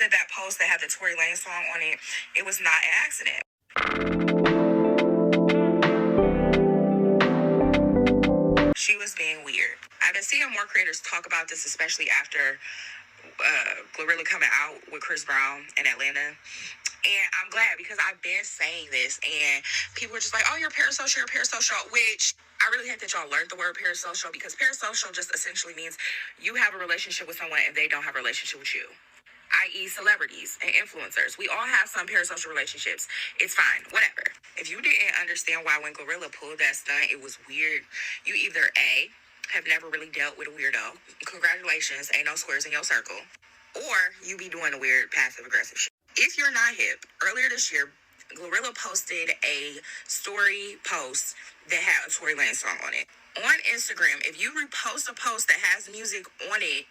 posted that post that had the Tory Lanez song on it, it was not an accident. She was being weird. I've been seeing more creators talk about this, especially after Glorilla coming out with Chris Brown in Atlanta. And I'm glad, because I've been saying this and people are just like, oh, you're parasocial, which I really hate that y'all learned the word parasocial, because parasocial just essentially means you have a relationship with someone and they don't have a relationship with you, i.e. celebrities and influencers. We all have some parasocial relationships. It's fine, whatever. If you didn't understand why when Glorilla pulled that stunt, it was weird, you either A, have never really dealt with a weirdo. Congratulations, ain't no squares in your circle. Or you be doing the weird passive aggressive shit. If you're not hip, earlier this year, Glorilla posted a story post that had a Tory Lanez song on it. On Instagram, if you repost a post that has music on it,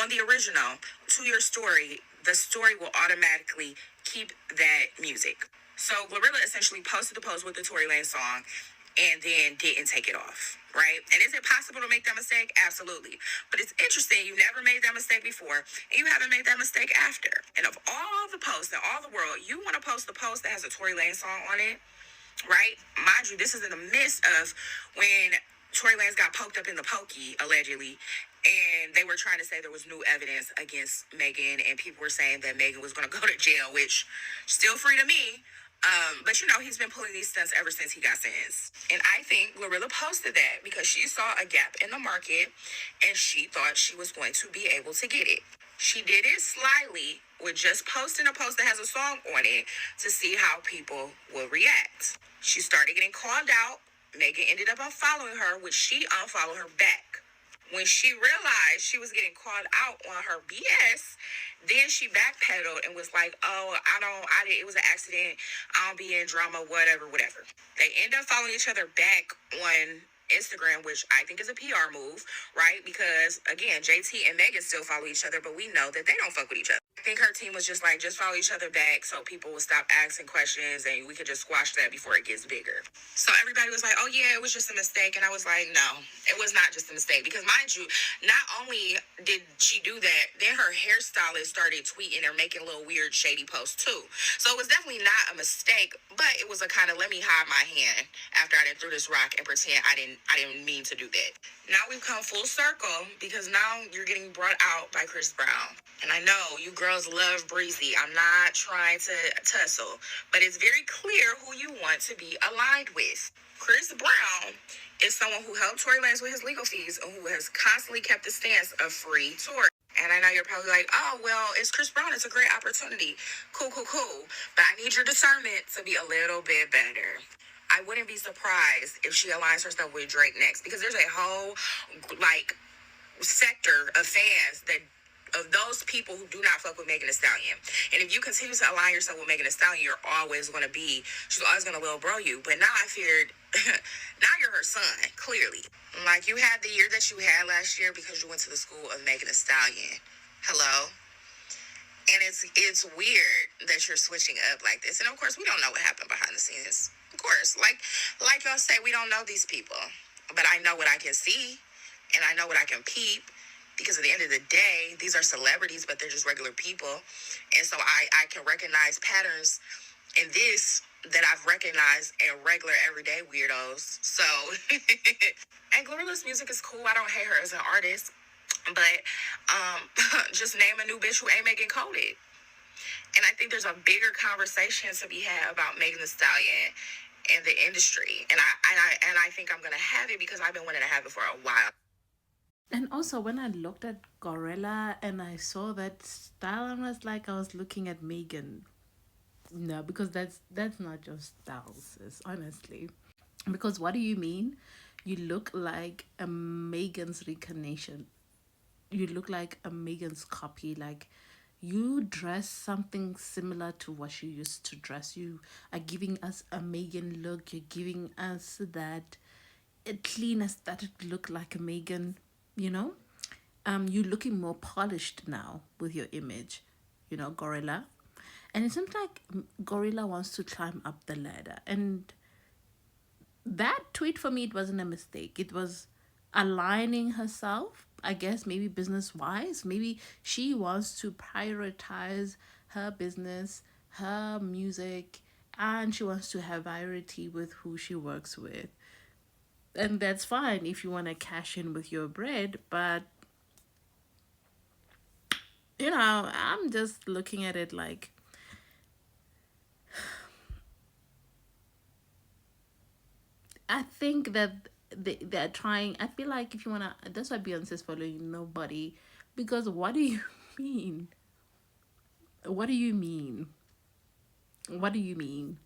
on the original, to your story, the story will automatically keep that music. So Glorilla essentially posted the post with the Tory Lanez song and then didn't take it off, right? And is it possible to make that mistake? Absolutely. But it's interesting, you never made that mistake before, and you haven't made that mistake after. And of all the posts in all the world, you want to post the post that has a Tory Lanez song on it, right? Mind you, this is in the midst of when Tory Lanez got poked up in the pokey, allegedly, and they were trying to say there was new evidence against Megan, and people were saying that Megan was going to go to jail, which, still free to me. But you know, he's been pulling these stunts ever since he got sentenced. And I think Glorilla posted that because she saw a gap in the market and she thought she was going to be able to get it. She did it slyly with just posting a post that has a song on it to see how people will react. She started getting called out. Megan ended up unfollowing her, which she unfollowed her back. When she realized she was getting called out on her BS, then she backpedaled and was like, oh, it was an accident. I don't be in drama, whatever. They end up following each other back on Instagram, which I think is a PR move, right? Because, again, JT and Megan still follow each other, but we know that they don't fuck with each other. I think her team was just like, just follow each other back so people will stop asking questions and we could just squash that before it gets bigger. So everybody was like, oh yeah, it was just a mistake. And I was like, no, it was not just a mistake. Because mind you, not only did she do that, then her hairstylist started tweeting or making little weird shady posts too. So it was definitely not a mistake, but it was a kind of let me hide my hand after I done threw this rock and pretend I didn't mean to do that. Now we've come full circle because now you're getting brought out by Chris Brown. And I know you girls love Breezy. I'm not trying to tussle, but it's very clear who you want to be aligned with. Chris Brown is someone who helped Tory Lanez with his legal fees and who has constantly kept the stance of free Tory. And I know you're probably like, oh, well, it's Chris Brown. It's a great opportunity. Cool. But I need your discernment to be a little bit better. I wouldn't be surprised if she aligns herself with Drake next, because there's a whole, sector of fans of those people who do not fuck with Megan Thee Stallion. And if you continue to align yourself with Megan Thee Stallion, she's always going to little bro you. But now I feared, now you're her son, clearly. Like, you had the year that you had last year because you went to the school of Megan Thee Stallion. Hello? And it's weird that you're switching up like this. And of course, we don't know what happened behind the scenes. Of course, like y'all say, we don't know these people. But I know what I can see, and I know what I can peep. Because at the end of the day, these are celebrities, but they're just regular people. And so I can recognize patterns in this that I've recognized in regular, everyday weirdos. So, and Glorilla's music is cool. I don't hate her as an artist. But just name a new bitch who ain't making coded. And I think there's a bigger conversation to be had about Megan Thee Stallion and the industry. And I think I'm going to have it because I've been wanting to have it for a while. And also, when I looked at Gorilla and I saw that style, I was like, I was looking at Megan. No, because that's not your style, sis, honestly. Because what do you mean? You look like a Megan's reincarnation. You look like a Megan's copy. Like, you dress something similar to what she used to dress. You are giving us a Megan look. You're giving us that a clean aesthetic look like a Megan, you know? You're looking more polished now with your image, Gorilla. And it seems like Gorilla wants to climb up the ladder. And that tweet for me, it wasn't a mistake. It was aligning herself, I guess, maybe business wise. Maybe she wants to prioritize her business, her music, and she wants to have variety with who she works with. And that's fine if you want to cash in with your bread, but I'm just looking at it like, I think that they're trying. I feel like if you wanna, that's why Beyonce's following nobody, because what do you mean? What do you mean? What do you mean?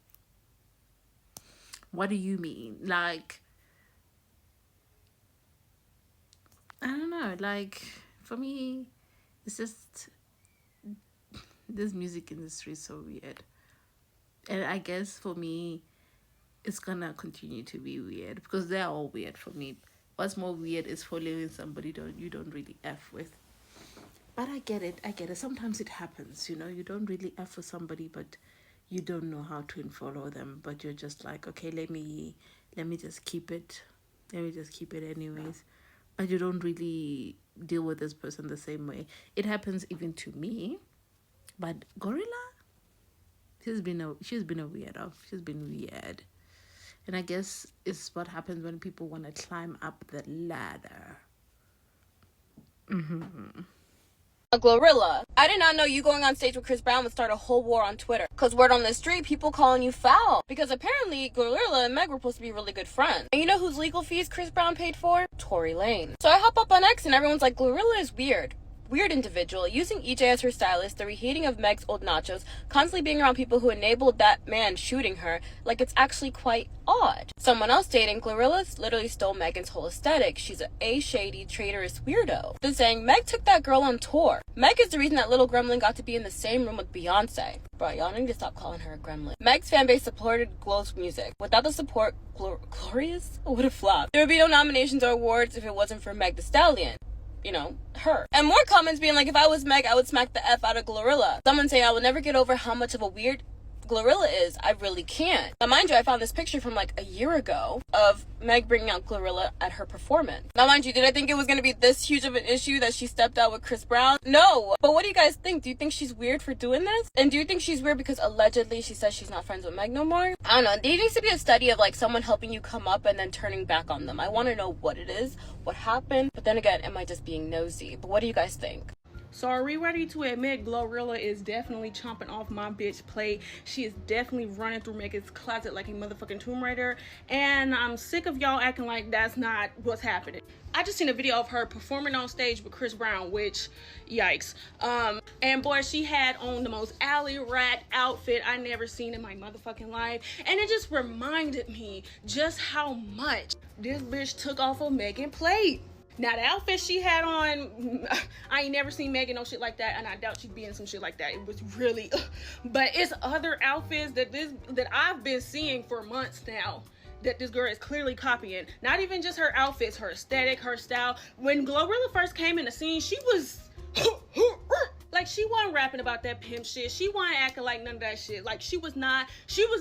What do you mean? Like, I don't know. Like, for me, it's just this music industry is so weird, and I guess for me, it's gonna continue to be weird because they're all weird for me. What's more weird is following somebody you don't really f with. But I get it. I get it. Sometimes it happens. You don't really f with somebody, but you don't know how to unfollow them. But you're just like, okay, let me just keep it. Let me just keep it anyways. But you don't really deal with this person the same way. It happens even to me. But Gorilla, she's been a weirdo. She's been weird. And I guess it's what happens when people want to climb up the ladder. Glorilla, I did not know you going on stage with Chris Brown would start a whole war on Twitter. Cause word on the street, people calling you foul. Because apparently, Glorilla and Meg were supposed to be really good friends. And you know whose legal fees Chris Brown paid for? Tory Lane. So I hop up on X and everyone's like, Glorilla is weird. Weird individual, using EJ as her stylist, the reheating of Meg's old nachos, constantly being around people who enabled that man shooting her, like it's actually quite odd. Someone else dating Glorilla literally stole Megan's whole aesthetic. She's a shady, traitorous weirdo. Then saying Meg took that girl on tour. Meg is the reason that little gremlin got to be in the same room with Beyonce. Bro, y'all need to stop calling her a gremlin. Meg's fanbase supported Glow's music. Without the support, Glorious would have flopped. There would be no nominations or awards if it wasn't for Meg Thee Stallion. Her. And more comments being like, if I was Meg, I would smack the F out of Glorilla. Someone saying I will never get over how much of a weird Glorilla is. I really can't. Now, mind you, I found this picture from like a year ago of Meg bringing out Glorilla at her performance. Now, mind you, did I think it was going to be this huge of an issue that she stepped out with Chris Brown? No. But what do you guys think? Do you think she's weird for doing this? And do you think she's weird because allegedly she says she's not friends with Meg no more? I don't know. There needs to be a study of like someone helping you come up and then turning back on them. I want to know what it is, what happened. But then again, am I just being nosy? But what do you guys think? So are we ready to admit Glorilla is definitely chomping off my bitch plate? She is definitely running through Megan's closet like a motherfucking Tomb Raider. And I'm sick of y'all acting like that's not what's happening. I just seen a video of her performing on stage with Chris Brown, which, yikes. And boy, she had on the most alley rat outfit I never seen in my motherfucking life. And it just reminded me just how much this bitch took off of Megan's plate. Now, the outfit she had on, I ain't never seen Megan no shit like that, and I doubt she'd be in some shit like that. It was really, but it's other outfits that I've been seeing for months now that this girl is clearly copying. Not even just her outfits, her aesthetic, her style. When Glorilla first came in the scene, she was like, she wasn't rapping about that pimp shit. She wasn't acting like none of that shit. Like, she was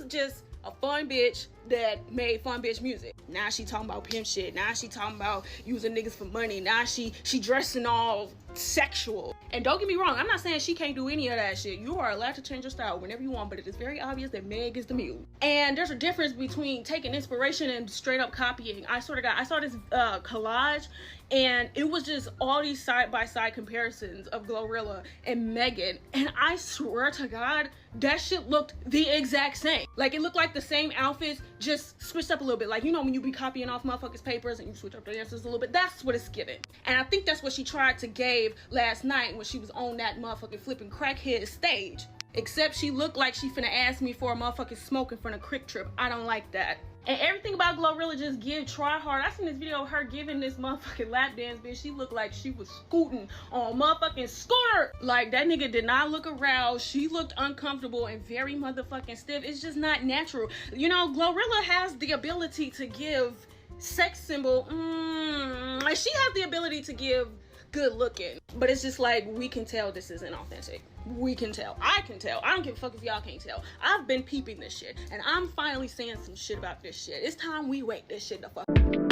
just a fun bitch that made fun bitch music. Now she talking about pimp shit. Now she talking about using niggas for money. Now she dressing all sexual. And don't get me wrong, I'm not saying she can't do any of that shit. You are allowed to change your style whenever you want, but it is very obvious that Meg is the mule. And there's a difference between taking inspiration and straight up copying. I saw this collage, and it was just all these side-by-side comparisons of Glorilla and Megan. And I swear to God, that shit looked the exact same. Like, it looked like the same outfits, just switched up a little bit. Like, you know when you be copying off motherfuckers' papers and you switch up the answers a little bit? That's what it's giving. And I think that's what she tried to give last night when she was on that motherfucking flipping crackhead stage. Except she looked like she finna ask me for a motherfucking smoke in front of Quick Trip. I don't like that. And everything about Glorilla just try hard. I seen this video of her giving this motherfucking lap dance, bitch. She looked like she was scooting on a motherfucking scooter. Like, that nigga did not look aroused. She looked uncomfortable and very motherfucking stiff. It's just not natural. You know, Glorilla has the ability to give sex symbol. She has the ability to give good looking. But it's just like, we can tell this isn't authentic. We can tell. I can tell. I don't give a fuck if y'all can't tell. I've been peeping this shit, and I'm finally saying some shit about this shit. It's time we wake this shit the fuck up.